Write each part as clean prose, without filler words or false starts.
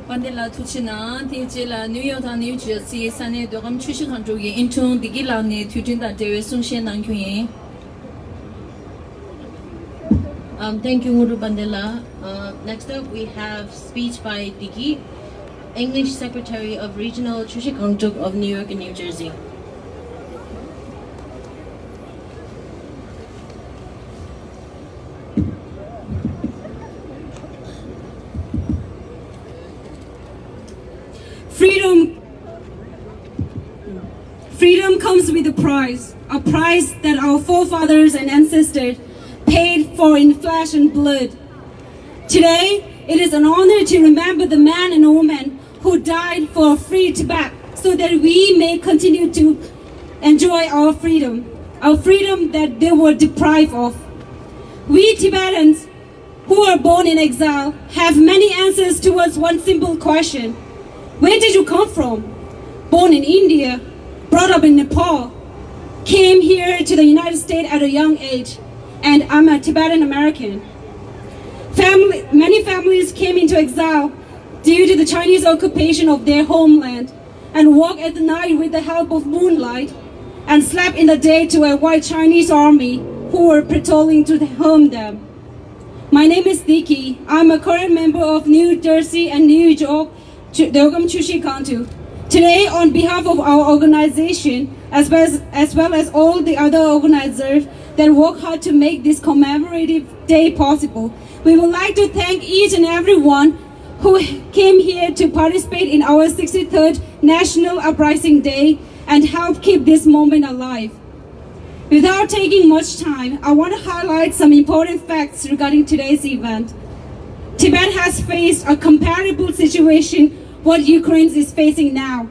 Bandela Tuchina, Tijila, New York and New Jersey, Sunny, Dogam Chushikanjogi, into the Gilani, Tujinda, Dewe Sunshin and Kuyin. Thank you, Guru Bandela. Next up, we have speech by Diki, English Secretary of Regional Chushikanjog of New York and New Jersey. Freedom comes with a price that our forefathers and ancestors paid for in flesh and blood. Today, it is an honor to remember the man and woman who died for a free Tibet so that we may continue to enjoy our freedom that they were deprived of. We Tibetans who are born in exile have many answers towards one simple question. Where did you come from? Born in India, brought up in Nepal, came here to the United States at a young age, and I'm a Tibetan American. Many families came into exile due to the Chinese occupation of their homeland and walked at night with the help of moonlight and slept in the day to avoid Chinese army who were patrolling to harm them. My name is Diki. I'm a current member of New Jersey and New York Dogam Chushikanjog. Today, on behalf of our organization, as well as all the other organizers that work hard to make this commemorative day possible, we would like to thank each and everyone who came here to participate in our 63rd National Uprising Day and help keep this moment alive. Without taking much time, I want to highlight some important facts regarding today's event. Tibet has faced a comparable situation what Ukraine is facing now.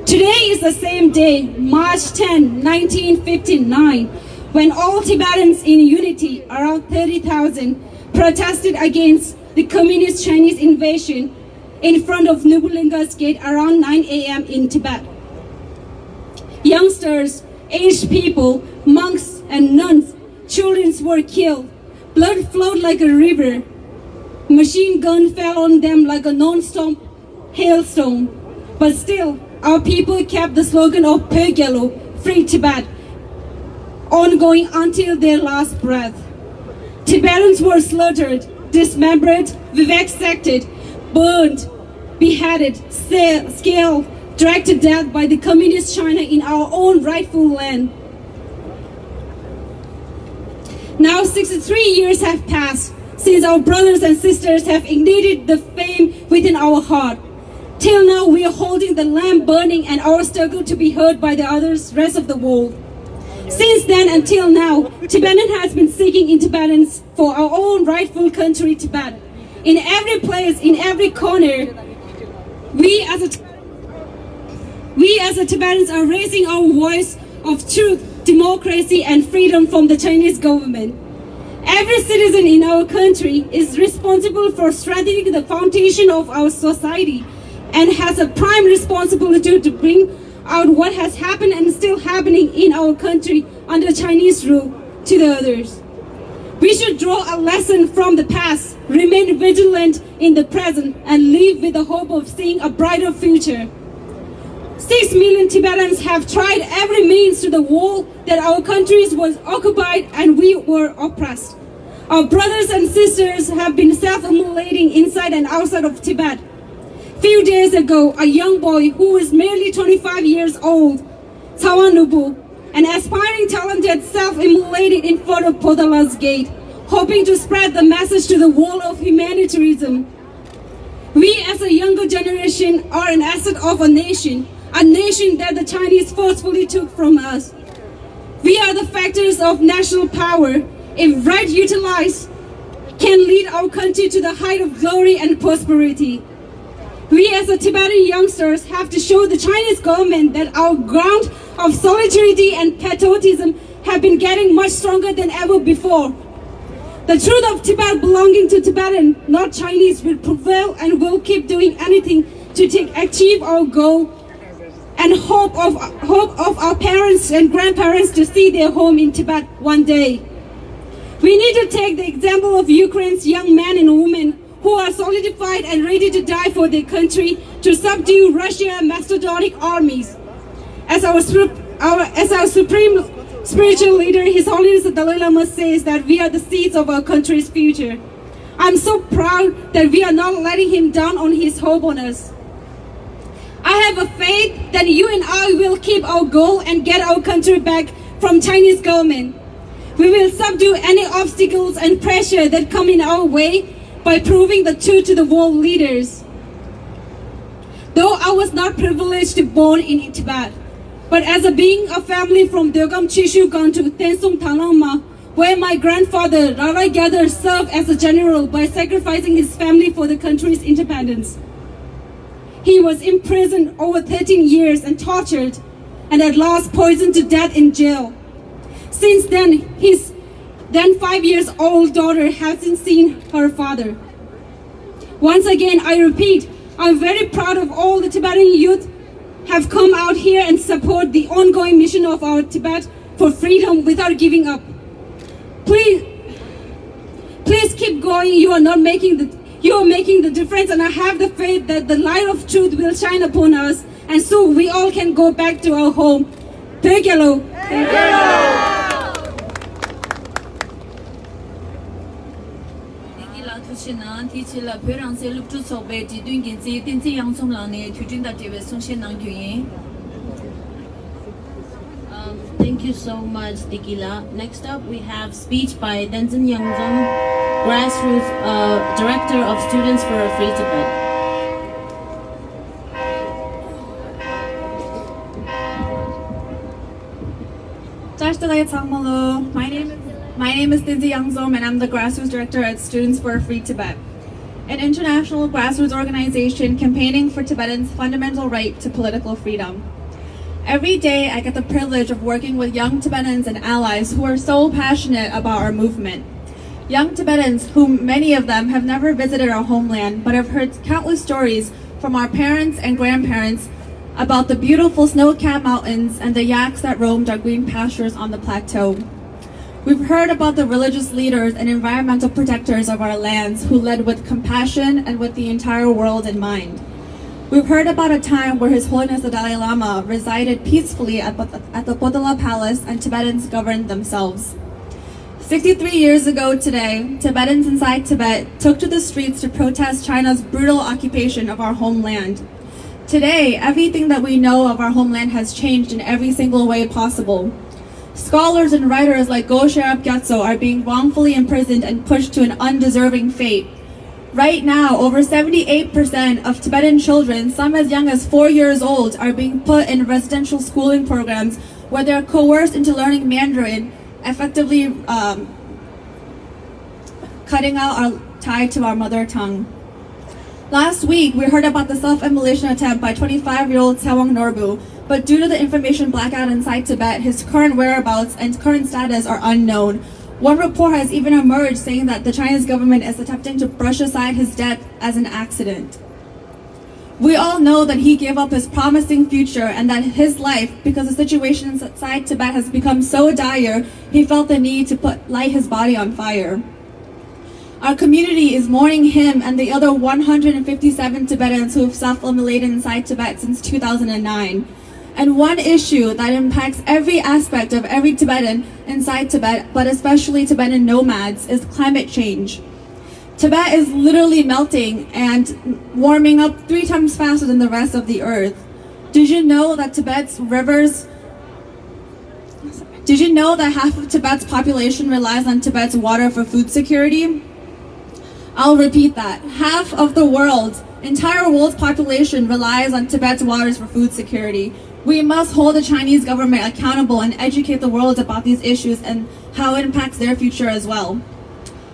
Today is the same day, March 10, 1959, when all Tibetans in unity, around 30,000, protested against the communist Chinese invasion in front of Nubulinga's gate around 9 a.m. in Tibet. Youngsters, aged people, monks and nuns, children were killed. Blood flowed like a river. Machine gun fell on them like a non-stop hailstone. But still, our people kept the slogan of Pögyalo, Free Tibet, ongoing until their last breath. Tibetans were slaughtered, dismembered, vivisected, burned, beheaded, scaled, dragged to death by the communist China in our own rightful land. Now 63 years have passed since our brothers and sisters have ignited the flame within our heart. Till now, we are holding the lamp burning and our struggle to be heard by the rest of the world. Since then until now, Tibetan has been seeking independence for our own rightful country, Tibet. In every place, in every corner, we as the Tibetans are raising our voice of truth, democracy, and freedom from the Chinese government. Every citizen in our country is responsible for strengthening the foundation of our society and has a prime responsibility to bring out what has happened and still happening in our country under Chinese rule to the others. We should draw a lesson from the past, remain vigilant in the present, and live with the hope of seeing a brighter future. 6 million Tibetans have tried every means to the wall that our country was occupied and we were oppressed. Our brothers and sisters have been self-immolating inside and outside of Tibet. Few days ago, a young boy who is merely 25 years old, Tsawan Nubu, an aspiring talented, self-immolated in front of Potala's gate, hoping to spread the message to the world of humanitarianism. We as a younger generation are an asset of a nation that the Chinese forcefully took from us. We are the factors of national power, if right utilized, can lead our country to the height of glory and prosperity. We as the Tibetan youngsters have to show the Chinese government that our ground of solidarity and patriotism have been getting much stronger than ever before. The truth of Tibet belonging to Tibetan, not Chinese, will prevail and will keep doing anything to achieve our goal and hope of our parents and grandparents to see their home in Tibet one day. We need to take the example of Ukraine's young men and solidified and ready to die for their country to subdue Russia's mastodonic armies. As our supreme spiritual leader, His Holiness the Dalai Lama says that we are the seeds of our country's future. I'm so proud that we are not letting him down on his hope on us. I have a faith that you and I will keep our goal and get our country back from Chinese government. We will subdue any obstacles and pressure that come in our way by proving the truth to the world leaders. Though I was not privileged to born in Tibet, but as a being of family from Dogam Chishugan to Tensung Talama, where my grandfather Rarai Gadar served as a general by sacrificing his family for the country's independence. He was imprisoned over 13 years and tortured, and at last poisoned to death in jail. Since then, his then 5-year-old daughter hasn't seen her father. Once again, I repeat, I'm very proud of all the Tibetan youth have come out here and support the ongoing mission of our Tibet for freedom without giving up. Please keep going. You are making the difference, and I have the faith that the light of truth will shine upon us, and so we all can go back to our home. Thank you, Lord. Thank you. Thank you so much, Dikila. Next up, we have speech by Denzin Yangzong, Grassroots Director of Students for a Free Tibet. My name is Denzin Yangzong, and I'm the Grassroots Director at Students for a Free Tibet, an international grassroots organization campaigning for Tibetans' fundamental right to political freedom. Every day, I get the privilege of working with young Tibetans and allies who are so passionate about our movement. Young Tibetans, whom many of them have never visited our homeland, but have heard countless stories from our parents and grandparents about the beautiful snow-capped mountains and the yaks that roamed our green pastures on the plateau. We've heard about the religious leaders and environmental protectors of our lands who led with compassion and with the entire world in mind. We've heard about a time where His Holiness the Dalai Lama resided peacefully at the Potala Palace and Tibetans governed themselves. 63 years ago today, Tibetans inside Tibet took to the streets to protest China's brutal occupation of our homeland. Today, everything that we know of our homeland has changed in every single way possible. Scholars and writers like Go Sherab Gyatso are being wrongfully imprisoned and pushed to an undeserving fate. Right now, over 78% of Tibetan children, some as young as 4 years old, are being put in residential schooling programs where they're coerced into learning Mandarin, effectively cutting out our tie to our mother tongue. Last week, we heard about the self-immolation attempt by 25-year-old Tsewang Norbu, but due to the information blackout inside Tibet, his current whereabouts and current status are unknown. One report has even emerged saying that the Chinese government is attempting to brush aside his death as an accident. We all know that he gave up his promising future and that his life, because the situation inside Tibet has become so dire, he felt the need to light his body on fire. Our community is mourning him and the other 157 Tibetans who have self-immolated inside Tibet since 2009. And one issue that impacts every aspect of every Tibetan inside Tibet, but especially Tibetan nomads, is climate change. Tibet is literally melting and warming up 3 times faster than the rest of the earth. Did you know that half of Tibet's population relies on Tibet's water for food security? I'll repeat that. Half of the entire world's population relies on Tibet's waters for food security. We must hold the Chinese government accountable and educate the world about these issues and how it impacts their future as well.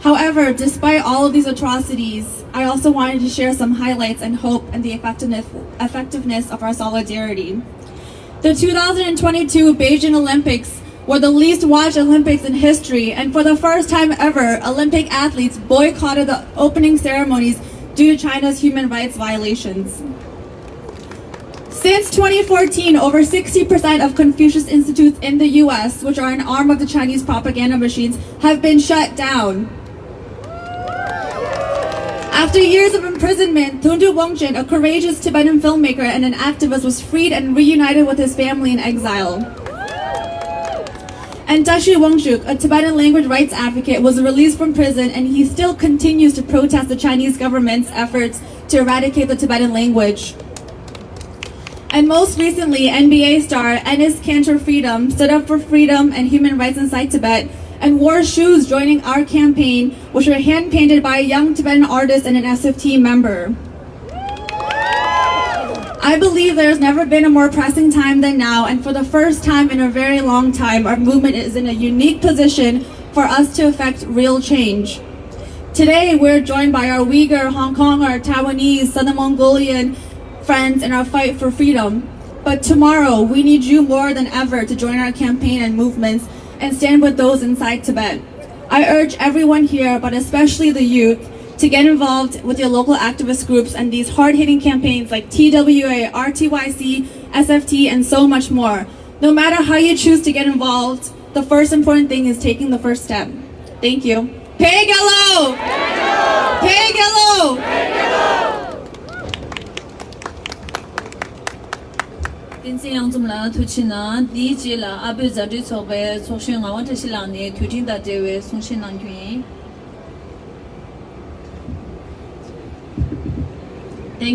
However, despite all of these atrocities, I also wanted to share some highlights and hope and the effectiveness of our solidarity. The 2022 Beijing Olympics were the least watched Olympics in history, and for the first time ever, Olympic athletes boycotted the opening ceremonies due to China's human rights violations. Since 2014, over 60% of Confucius Institutes in the US, which are an arm of the Chinese propaganda machines, have been shut down. After years of imprisonment, Thundu Wangchuk, a courageous Tibetan filmmaker and an activist, was freed and reunited with his family in exile. And Dashi Wangchuk, a Tibetan language rights advocate, was released from prison, and he still continues to protest the Chinese government's efforts to eradicate the Tibetan language. And most recently, NBA star Enes Kanter Freedom stood up for freedom and human rights inside Tibet and wore shoes joining our campaign, which were hand-painted by a young Tibetan artist and an SFT member. I believe there's never been a more pressing time than now, and for the first time in a very long time, our movement is in a unique position for us to effect real change. Today, we're joined by our Uyghur, Hong Konger, Taiwanese, Southern Mongolian friends in our fight for freedom. But tomorrow, we need you more than ever to join our campaign and movements and stand with those inside Tibet. I urge everyone here, but especially the youth, to get involved with your local activist groups and these hard-hitting campaigns like TWA, RTYC, SFT, and so much more. No matter how you choose to get involved, the first important thing is taking the first step. Thank you. Pegelo! Pegelo! Dinsi yang zum la tu chi na di ji la abe za di so be so shin nga wan ta shi la ne tu jin da de we song shin nang yun